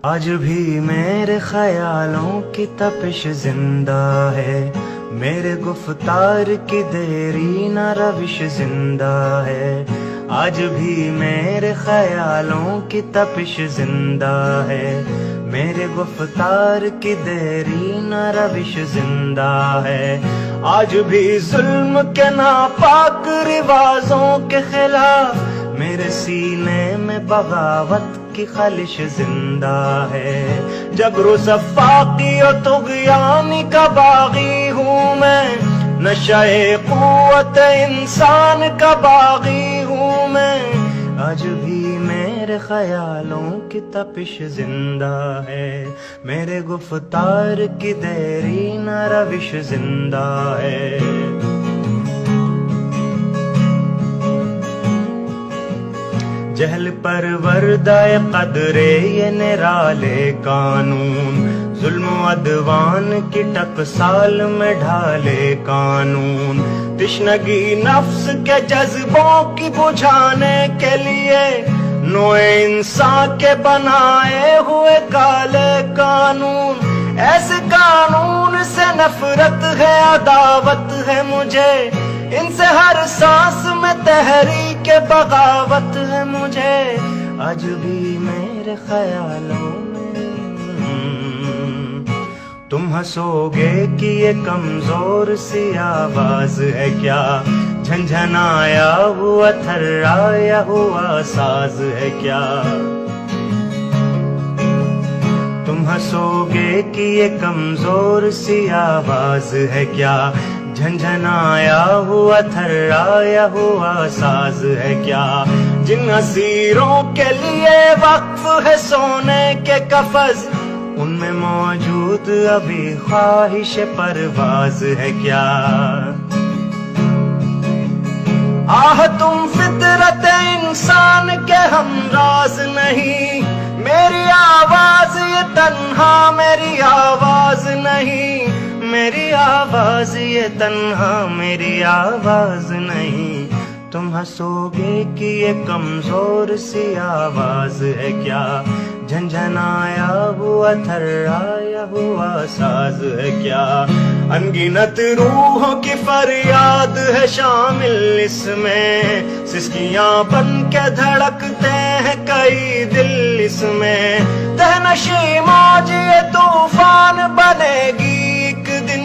آج بھی میرے خیالوں کی تپش زندہ ہے، میرے گفتار کی دیری نہ روش زندہ ہے۔ آج بھی میرے خیالوں کی تپش زندہ ہے، میرے گفتار کی دیری نہ روش زندہ ہے۔ آج بھی ظلم کے ناپاک رواجوں کے خلاف میرے سینے میں بغاوت کی خلش زندہ ہے۔ جبر و صفاقی و طغیانی کا باغی ہوں میں، نشۂ قوت انسان کا باغی ہوں میں۔ آج بھی میرے خیالوں کی تپش زندہ ہے، میرے گفتار کی دیری نہ روش زندہ ہے۔ جہل پروردہ قدرے یہ نرالے قانون، ظلم و عدوان کی ٹکسال میں ڈھالے قانون۔ تشنگی نفس کے جذبوں کی بجھانے کے لیے نوع انسان کے بنائے ہوئے کالے قانون۔ ایسے قانون سے نفرت ہے، عداوت ہے مجھے، ان سے ہر سانس میں تحریک بغاوت ہے مجھے۔ آج بھی میرے خیالوں میں تم ہنسو گے کہ یہ کمزور سی آواز ہے کیا، جھنجھنایا ہوا تھرایا ہوا ساز ہے کیا۔ تم ہنسو گے کہ یہ کمزور سی آواز ہے کیا، جھنجھنایا ہوا تھرایا ہوا ساز ہے کیا۔ جن اسیروں کے لیے وقف ہے سونے کے قفس، ان میں موجود ابھی خواہش پرواز ہے کیا۔ آہ تم فطرت انسان کے ہمراز نہیں، میری آواز یہ تنہا میری آواز نہیں، میری آواز یہ تنہا میری آواز نہیں۔ تم ہنسو گے کہ یہ کمزور سی آواز ہے کیا، جھنجھنایا ہوا تھرایا ہوا ساز ہے کیا۔ انگنت روحوں کی فریاد ہے شامل اس میں، سسکیاں بن کے دھڑکتے ہیں کئی دل اس میں۔ تہنشی موج یہ طوفان بنے گی ایک دن،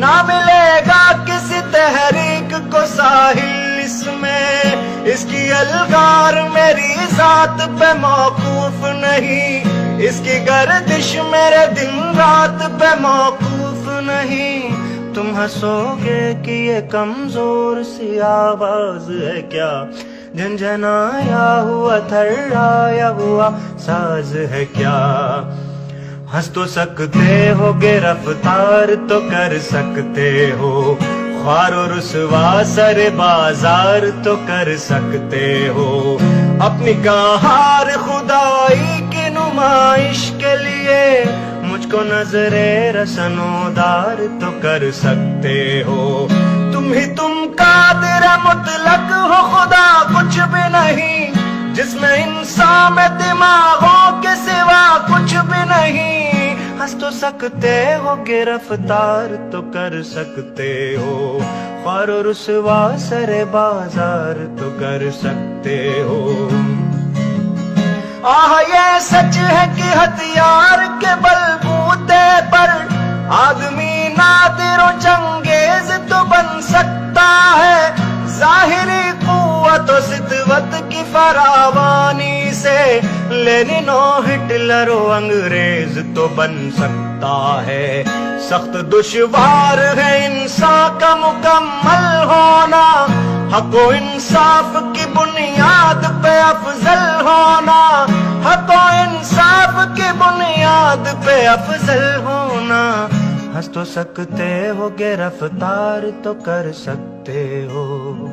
نہ ملے گا کسی تحریک کو ساحل اس میں۔ اس کی الغار میری ذات پہ موقوف نہیں، اس کی گردش میرے دن رات پہ موقوف نہیں۔ تم ہنسو گے کہ یہ کمزور سی آواز ہے کیا، جھنجھنایا ہوا تھرایا ہوا ساز ہے کیا۔ ہنس تو سکتے ہو گرفتار تو کر سکتے ہو، خوار و رسوا سر بازار تو کر سکتے ہو۔ اپنی کہار خدائی کی نمائش کے لیے مجھ کو نظر رسنودار تو کر سکتے ہو۔ تم قادر مطلق ہو، خدا کچھ بھی نہیں، جس میں انسان میں دماغوں کے سوا کچھ بھی نہیں۔ ہنس تو سکتے ہو گرفتار تو کر سکتے ہو، خوار و رسوا سر بازار تو کر سکتے ہو۔ آہ یہ سچ ہے کہ ہتھیار کے بلبوتے پر آدمی نادر و چنگیز تو بن سکتا ہے، ظاہری قوت و سطوت کی فراوانی سے لینن و ہٹلر و انگریز تو بن سکتا ہے۔ سخت دشوار ہے انسان کا مکمل ہونا، حق و انصاف کی بنیاد پہ افضل ہونا، حق و انصاف کی بنیاد پہ افضل ہونا۔ ہنس تو سکتے ہو گرفتار تو کر سکتے ہو۔